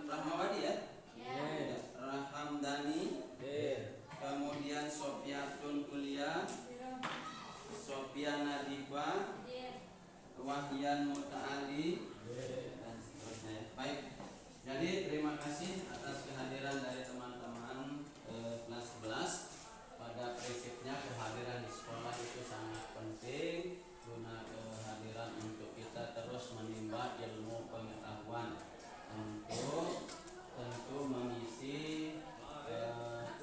Rahmawadi ya? Ya. Rahamdani. Kemudian Sofiatun Kuliah, Sofia Nadifa, Wahyan Muta'ali, dan seterusnya ya. Baik. Jadi terima kasih atas kehadiran dari teman-teman kelas 11. Pada prinsipnya kehadiran di sekolah itu sangat penting guna kehadiran untuk kita terus menimba ilmu pengetahuan untuk tentu mengisi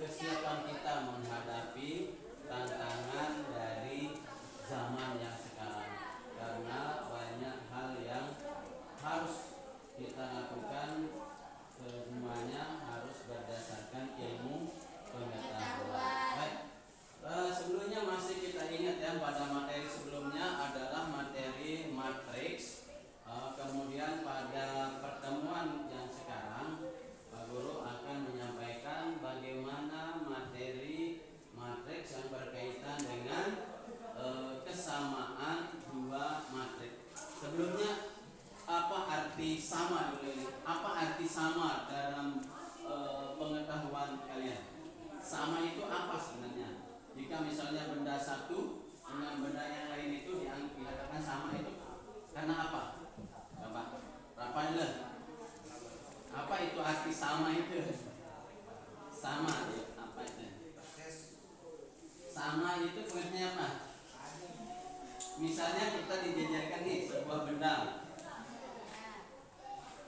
kesiapan kita menghadapi tantangan dari zaman yang sekarang, karena banyak hal yang harus kita lakukan, semuanya harus berdasarkan ilmu pengetahuan. Baik. Sebelumnya masih kita ingat ya, pada materi sebelumnya adalah materi matriks. Kemudian pada pertemuan yang sekarang Pak Guru akan menyampaikan bagaimana materi matriks yang berkaitan dengan kesamaan dua matriks. Sebelumnya apa arti sama dulu ini? Apa arti sama dalam pengetahuan kalian? Sama itu apa sebenarnya? Jika misalnya benda satu dengan benda yang lain itu dikatakan sama, itu karena apa? Coba Rafael, apa itu arti sama itu? Sama ya, apa itu? Sama itu maksudnya apa? Misalnya kita dijajarkan nih sebuah benda,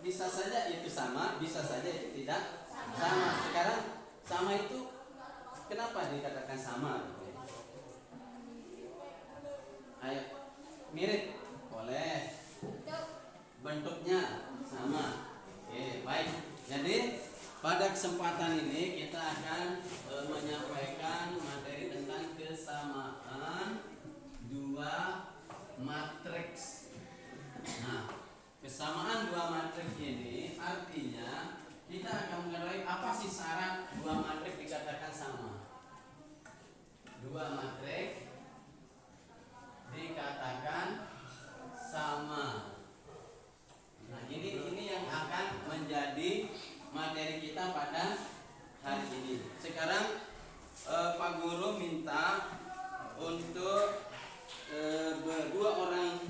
bisa saja itu sama, bisa saja itu tidak sama. Sekarang sama itu kenapa dikatakan sama? Ayo, mirip, boleh. Bentuknya sama. Oke, baik. Jadi pada kesempatan ini kita akan menyampaikan materi tentang kesamaan dua matriks. Nah, kesamaan dua matriks ini artinya kita akan mengetahui apa sih syarat dua matriks dikatakan sama. Dua matriks dikatakan sama. Nah, ini yang akan menjadi materi kita pada hari ini. Sekarang Pak Guru minta untuk dua orang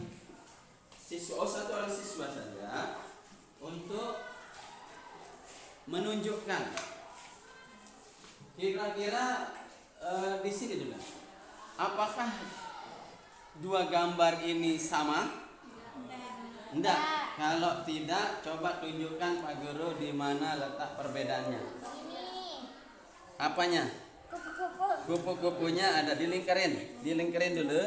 siswa, satu orang siswa saja untuk menunjukkan kira-kira di sini dulu. Apakah dua gambar ini sama? Enggak. Kalau tidak, coba tunjukkan Pak Guru di mana letak perbedaannya. Apanya? Kupu-kupunya ada, dilingkarin dulu.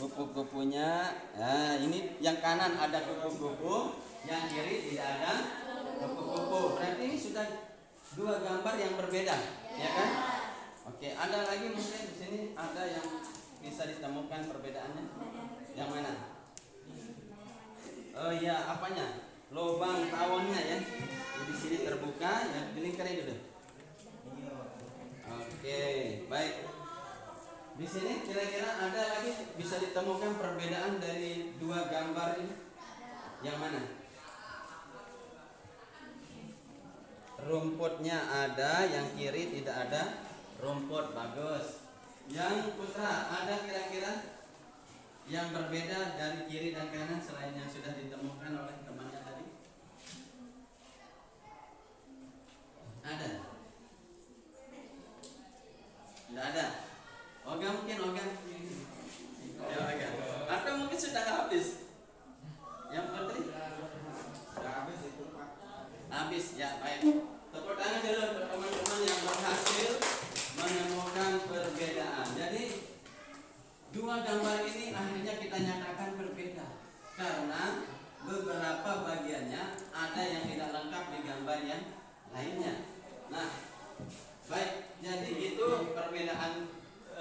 Kupu-kupunya. Nah, ini yang kanan ada kupu-kupu, yang kiri tidak ada kupu-kupu. Berarti ini sudah dua gambar yang berbeda, ya kan? Oke, ada lagi mungkin di sini ada yang bisa ditemukan perbedaannya. Yang mana? Oh iya, apanya? Lubang tawonnya ya. Di sini terbuka, ya dilingkarin dulu. Oke, baik. Di sini kira-kira ada lagi bisa ditemukan perbedaan dari dua gambar ini? Yang mana? Rumputnya ada, yang kiri tidak ada rumput, bagus. Yang putra ada kira-kira yang berbeda dari kiri dan kanan selain yang sudah ditemukan oleh temannya tadi? Ada? Tidak ada? Oga mungkin, Oga. Ya, Oga. Atau mungkin sudah habis? Yang putri? Sudah habis itu, Pak. Habis, ya baik. Tepuk tangan dulu untuk teman-teman yang berhasil menemukan perbedaan. Jadi dua gambar ini akhirnya kita nyatakan berbeda karena beberapa bagiannya ada yang tidak lengkap di gambar yang lainnya. Nah, baik, jadi itu perbedaan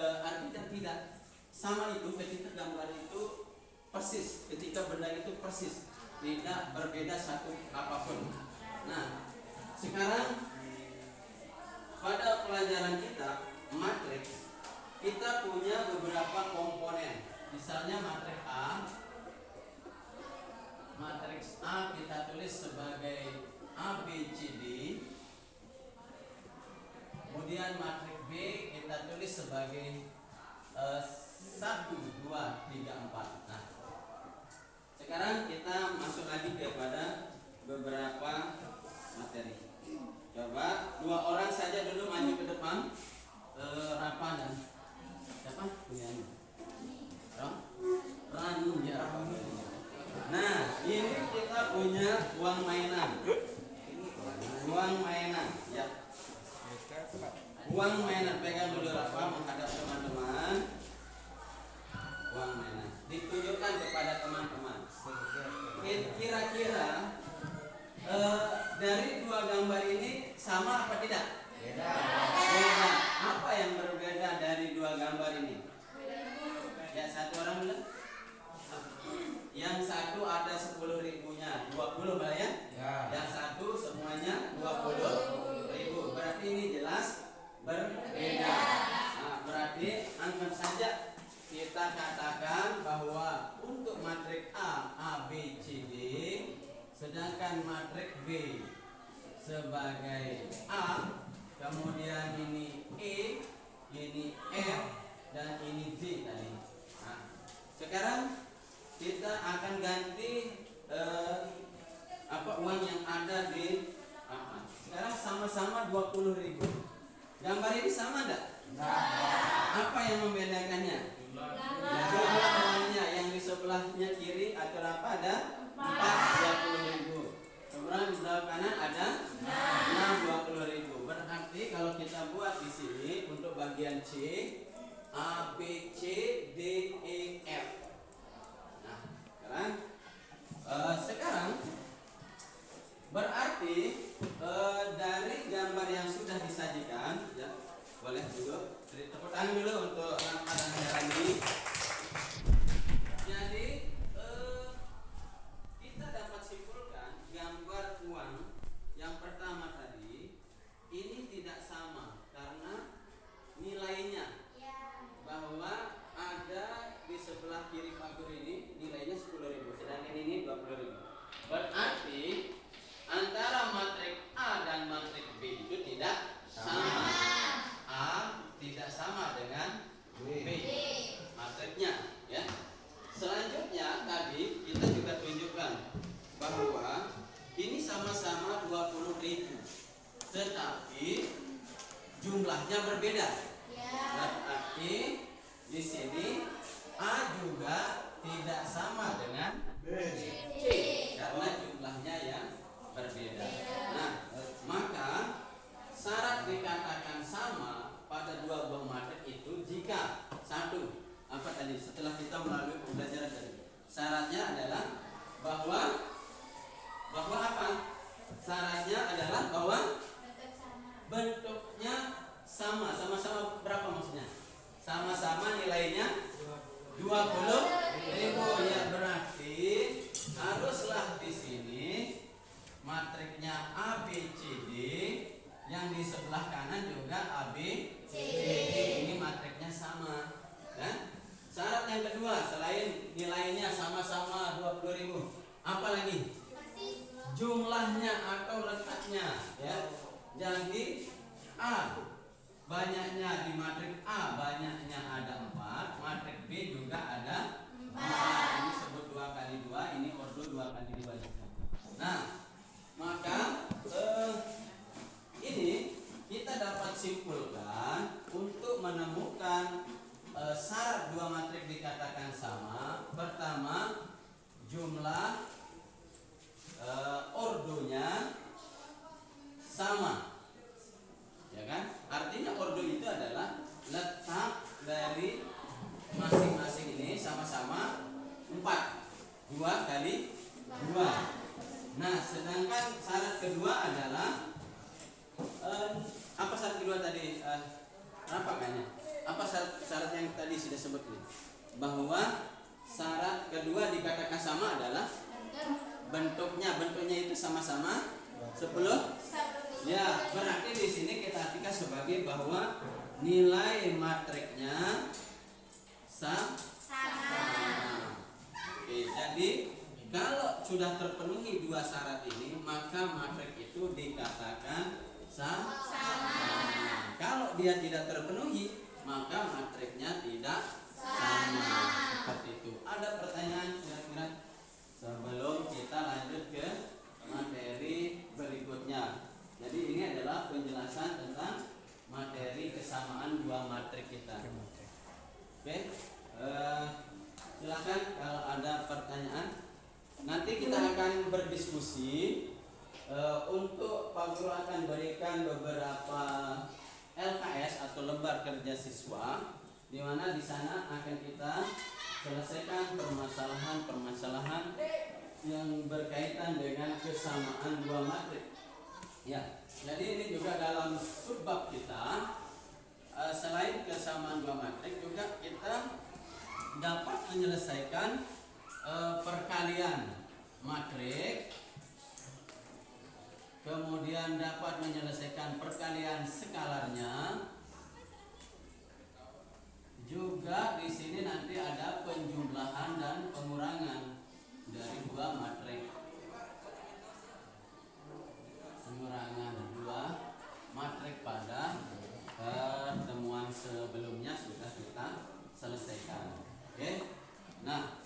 artinya tidak sama itu ketika gambar itu persis, ketika benda itu persis, tidak berbeda satu apapun. Nah, sekarang pada pelajaran kita matriks, kita punya beberapa komponen. Misalnya matriks A kita tulis sebagai AB Kemudian matrik B kita tulis sebagai 1, 2, 3, 4. Nah, sekarang kita masuk lagi kepada beberapa materi. Coba 2 orang saja dulu maju ke depan. Rapa dan siapa? Rani ya. Nah, ini kita punya uang mainan. Uang mainan, ya. Uang mainan, pegang dulu Rapa menghadap teman-teman. Uang mainan ditunjukkan kepada teman-teman. Kira-kira dari 2 gambar ini sama apa tidak? Beda. Apa yang berbeda dari 2 gambar ini? Ya, satu orang dulu. Yang satu ada 10.000-nya, 20 Mbak ya? Yang satu semuanya 20.000. Berarti ini jelas berbeda. Nah, berarti anggap saja kita katakan bahwa untuk matrik A, B, C, D, sedangkan matrik B sebagai A, kemudian ini E, ini F, dan ini D tadi. Nah, sekarang kita akan ganti uang yang ada di A. Sekarang sama-sama 20.000. Gambar ini sama enggak? Apa yang membedakannya? Jumlah uangnya. Yang di sebelahnya kiri atau apa ada 20.000. Kemudian di sebelah kanan ada 20.000. Berarti kalau kita buat di sini untuk bagian C, A, B, C, D, E, F. Nah, sekarang berarti dari gambar yang sudah disajikan, ya, boleh dulu tepuk tangan dulu untuk Rapa dan Herani. Jadi kita dapat simpulkan gambar uang yang pertama tadi ini tidak sama karena nilainya, bahwa ada di sebelah kiri pagar ini nilainya 10.000, sedangkan ini 20.000. Berarti antara matrik A dan matrik B itu tidak sama. A tidak sama dengan B matriknya, ya. Selanjutnya tadi kita juga tunjukkan bahwa ini sama-sama 20.000, tetapi jumlahnya berbeda. Berarti di sini A juga tidak sama dengan C karena jumlahnya yang berbeda. Nah, maka syarat dikatakan sama pada 2 buah matrik itu jika satu, apa tadi setelah kita melalui pembelajaran tadi, syaratnya adalah bahwa apa? Syaratnya adalah bahwa bentuknya sama. Sama-sama berapa maksudnya? Sama-sama nilainya 20.000, ya. Berarti haruslah di sini matriknya A, B, C, D, yang di sebelah kanan juga A, B, C, D. Ini matriknya sama, ya. Syarat yang kedua, selain nilainya sama-sama 20.000, apa lagi? Jumlahnya atau letaknya, ya. Jadi A banyaknya di matrik A banyaknya ada 4, matrik B juga ada 4. Ini sebut 2 kali 2, ini ordo 2 kali 2 juga. Nah, maka ini kita dapat simpulkan untuk menemukan syarat 2 matrik dikatakan sama. Pertama, jumlah ordonya sama, ya kan? Artinya ordo itu adalah letak dari masing-masing ini sama-sama 4, 2 kali 2. Nah, sedangkan syarat kedua adalah apa syarat kedua tadi? Apa kayaknya? Apa syarat yang tadi sudah sebut ini? Bahwa syarat kedua dikatakan sama adalah bentuknya itu sama-sama 10. Ya, berarti di sini kita artikan sebagai bahwa nilai matriknya sama. Oke, jadi kalau sudah terpenuhi 2 syarat ini, maka matrik itu dikatakan sama. Kalau Kalau dia tidak terpenuhi, maka matriknya tidak sama. Seperti itu. Ada pertanyaan kira-kira sebelum kita lanjut ke materi berikutnya. Jadi ini adalah penjelasan tentang materi kesamaan dua matrik kita. Oke, silakan kalau ada pertanyaan. Nanti kita akan berdiskusi. Untuk Pak Guru akan berikan beberapa LKS atau lembar kerja siswa, di mana di sana akan kita selesaikan permasalahan-permasalahan yang berkaitan dengan kesamaan dua matrik. Ya, jadi ini juga dalam subbab kita, selain kesamaan dua matrik, juga kita dapat menyelesaikan perkalian matrik, kemudian dapat menyelesaikan perkalian skalarnya. Juga di sini nanti ada penjumlahan dan pengurangan dari dua matrik. Pengurangan dua matrik pada pertemuan sebelumnya sudah kita selesaikan. Oke. Nah,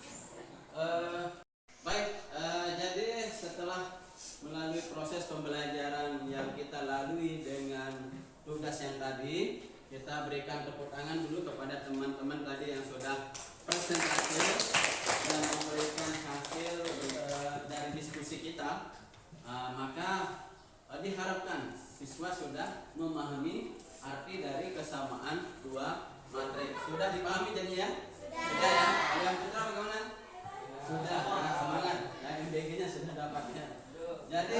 baik. Jadi setelah melalui proses pembelajaran yang kita lalui dengan tugas yang tadi, kita berikan tepuk tangan dulu kepada teman-teman tadi yang sudah presentasi dan memberikan hasil dari diskusi kita. Maka diharapkan siswa sudah memahami arti dari kesamaan dua matrik. Sudah dipahami jadi ya? Sudah ya? Kalian putra bagaimana? Sudah. Semangat. Ya, MBG-nya sudah dapat ya. Jadi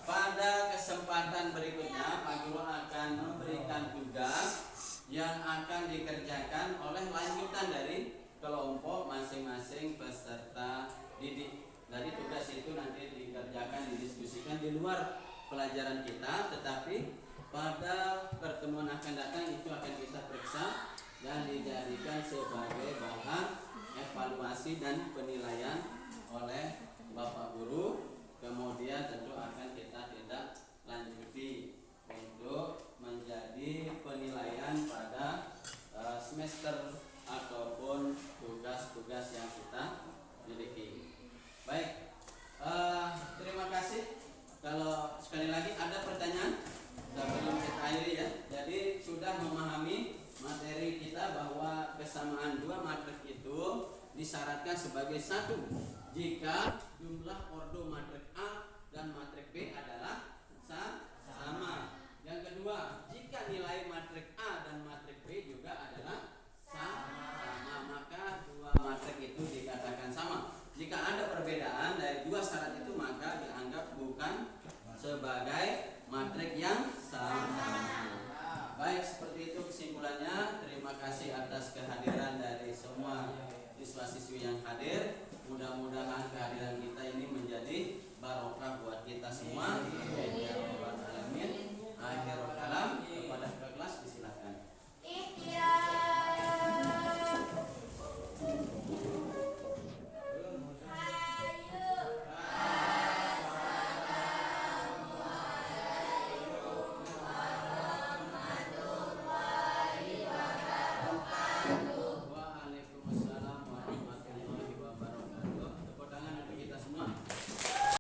pada kesempatan berikutnya Pak Guru akan memberikan tugas yang akan dikerjakan oleh lanjutan dari kelompok masing-masing peserta didik. Jadi tugas itu nanti dikerjakan, didiskusikan di luar pelajaran kita, tetapi pada pertemuan akan datang itu akan kita periksa dan dijadikan sebagai bahan evaluasi dan penilaian oleh Bapak Guru. Kemudian tentu akan kita tindak lanjuti untuk menjadi penilaian pada semester ataupun tugas-tugas yang kita miliki. Baik, terima kasih. Kalau sekali lagi ada pertanyaan sebelum kita akhiri ya. Jadi sudah memahami materi kita bahwa kesamaan dua matrik itu disyaratkan sebagai satu jika jumlah ordo matrik A dan matrik B adalah sama. Yang kedua, jika nilai matrik A dan matrik B juga adalah sama, maka dua matrik itu dikatakan sama. Jika ada perbedaan dari dua syarat itu, maka dianggap bukan sebagai matrik yang sama. Baik, seperti itu kesimpulannya. Terima kasih atas kehadiran dari semua siswa-siswi yang hadir.